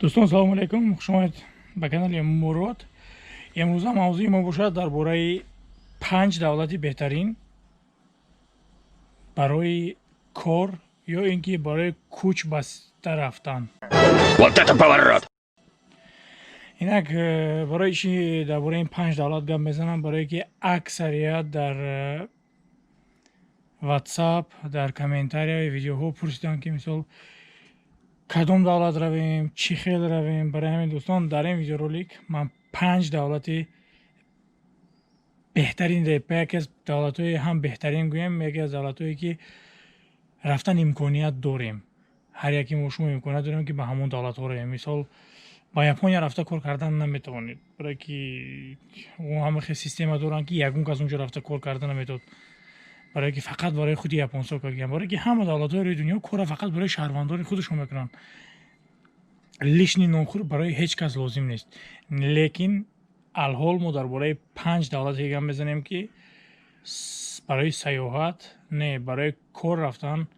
дӯстон салому алайкум, хушомадед ба канали Мурод. Имрӯза мавзӯи мо бошад дар бораи 5 давлати беҳтарин барои кор ё ин ки барои кӯч баста рафтан. Вот это поворот! Инак барои чӣ дар бораи ин 5 давлат гап мезанам? Барое ки аксарият дар WhatsApp, дар комментарияи видеоҳо пурсиданд ки мисол кадом давлат равем, чӣ хел равем. Барои ҳамин дӯстон дар ин видеоролик ман 5 давлати беҳтарин, яке аз давлатҳои ҳам беҳтарин гӯем, яке аз давлатҳое ки рафтан имконият дорем. Ҳар яке мо шумо имконият дорем ки ба ҳамон давлатҳо равем. Мисол ба Япония рафта кор кардан наметавонед, барое ки ҳама хел система доранд ки ягон кас онҷо рафта кор карда наметавонад, барое ки фақат барои худи японсо кор карданд. Барое ки ҳама давлатҳои рӯи дунё корро фақат барои шаҳрвандони худашон мекунанд. Лишни нохӯр барои ҳеҷ кас лозим нест. Лекин алҳол мо дар бораи 5 давлате гап мезанем ки барои сайёҳат, не барои кор рафтан,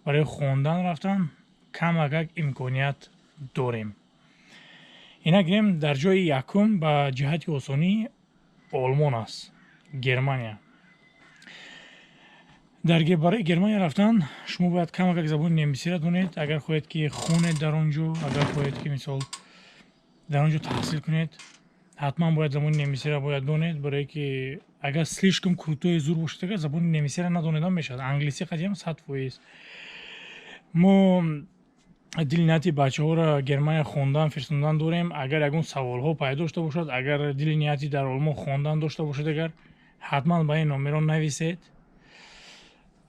барои хондан рафтан камакак имконият дорем. Инак гирем дар ҷои якум ба ҷиҳати осонӣ Олмон аст, Германия. Барои Германия рафтан шумо бояд камакак забони немисиро донед, агар хоҳед ки хонед дар он ҷо, агар хоҳед ки мисол дар он ҷо таҳсил кунед, ҳатман бояд забони немисиро бояд донед, барое ки агар слишком крутое зур бошед, агар забони немисиро надонеда мешавад. Англиси қадиям 100%. Мо дили нияти бачаҳоро Германия хондан, фирсондан дорем. Агар ягон саволҳо пайдо дошта бошад, агар дили нияти дар Олмон хондан дошта бошед, агар ҳатман ба ин номеро нависед.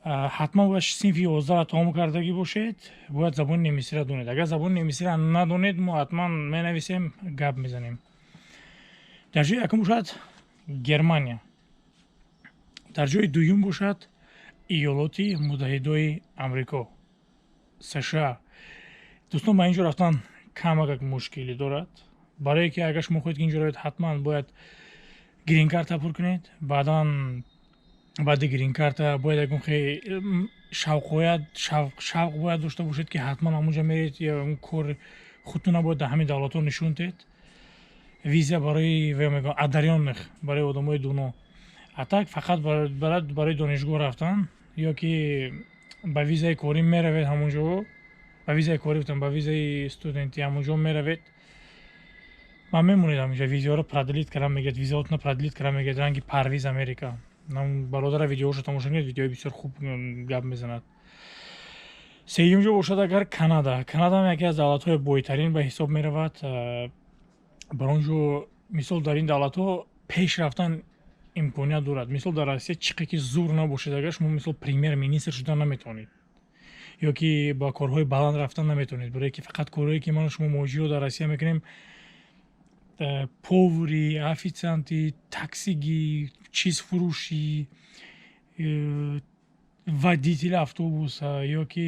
ҳатман бояд синфи 11-ро тамом кардагӣ бошед, бояд забони немисиро донед. Агар забони немисиро надонед, мо ҳатман менависем, гап мезанем. дар ҷои якум бошад Германия. Дар ҷои дуюм бошад Иёлоти Муттаҳидаҳои Амрико, США. дӯстон ба ин ҷо рафтан камакак мушкилӣ дорад, барое ки агар шумо хоҳед ки ин ҷо равед, ҳатман бояд грин-карта пур кунед. Баъдан баъди грин-карта бояд ягон шавқ бояд дошта бошед ки ҳатман ҳамонҷо меред, ё кор худтон набояд дар ҳамин давлатҳо нишон диҳед. Виза барои адарённых, барои одамои доно. А так фақат барои донишгоҳ рафтан ё ки ба визаи корӣ меравед ҳамонҷо, ба визаи корӣ гуфтам, ба визаи студентӣ ҳамонҷо меравед ва мемонед ҳаминҷо. Визаҳоро продлит кардан мегӯяд, визаотно продлит кардан мегӯяд, ранги Парвиз Америка. Бародара видеоҳошо тамошо кунед, видеои бисёр хуб гап мезанад. Сеюм ҷо бошад агар Канада. Канада ҳам яке аз давлатҳои бойтарин ба ҳисоб меравад. бар он ҷо мисол дар ин давлатҳо пеш рафтан имконият дорад. Мисол дар Россия чиқе ки зур набошед, агар шумо мисол премьер-министр шудан наметавонед, ё ки ба корҳои баланд рафтан наметавонед, барое ки фақат корҳое ки ману шумо моҷиро дар Россия мекунем, повари, официанти, таксигӣ, чизфурӯшӣ, водители автобуса, ё ки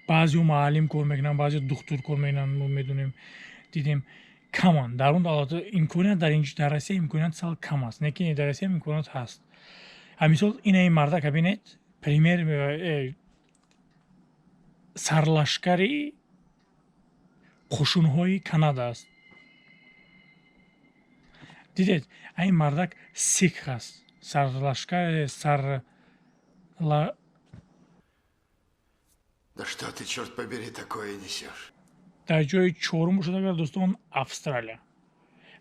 баъзеҳо муаллим кор мекунанд, баъзеҳо духтур кор мекунанд. Мо медонем, дидем каманд. Дар он давлатҳо имконият дар Россия имконият сал кам аст, лекин дар Россия имконият ҳаст. Мисол ина ин мардака бинед, премьер сарлашкари қушунҳои Канада аст. Дидед, ин мардак сикх аст. Сарлашкари Да что ты, черт побери, такое несешь? дар ҷои чорум бошад агар дӯстон Австралия.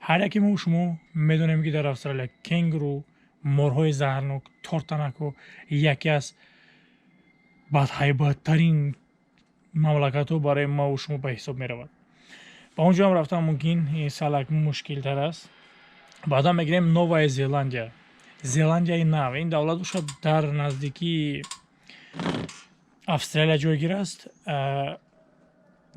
ҳар яке мо шумо медонем ки дар Австралия кенгуру, морҳои заҳрнок, тортанако яке аз бадҳайбаттарин мамлакатҳо барои маву шумо ба ҳисоб меравад. ба он ҷо ҳам рафтан мумкин салак мушкилтар аст. баъдан мегирем Новая Зеландия. Зеландияи нав. Ин давлат бошад дар наздикии Австралия ҷойгир аст.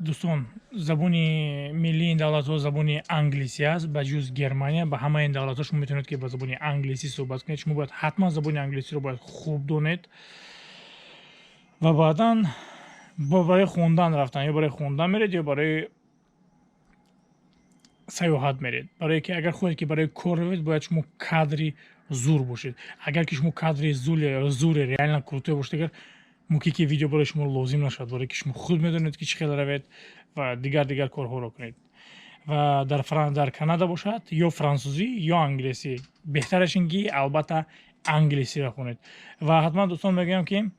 дӯстон, забони миллии ин давлатҳо забони англисӣ аст. ба ҷуз Германия, ба ҳама ин давлатҳо шумо метавонед ки ба забони англисӣ суҳбат кунед. Шумо бояд ҳатман забони англисиро бояд хуб донед. ва баъдан барои хондан рафтан, ё барои хондан меред, ё барои сайёҳат меред. Барое ки агар хоҳед ки барои кор равед, бояд шумо кадри зур бошед. Агар ки шумо кадри зуре реально крутое бошед, агар муки ки видео барои шумо лозим нашад, барои ки шумо худ медонед ки чӣ хел равед ва дигар корҳоро кунед. ва дар Канада бошад ё франсузӣ ё англисӣ. Беҳтараш ин ки албатта англисиро хунед. Ва ҳатман дӯстон мегӯям ки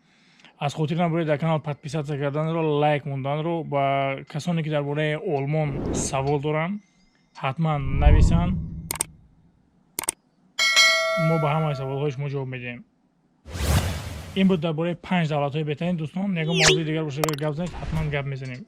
аз хотир набуред дар канал подписатсия карданро, лайк монданро ва касоне ки дар бораи олмон савол доранд ҳатман нависанд. мо ба ҳамаи саволҳои шумо ҷавоб медиҳем. ин буд дар бораи 5 давлатҳои беҳтарин. дӯстон ягон мавзӯи дигар боша гап занед, ҳатман гап мезанем.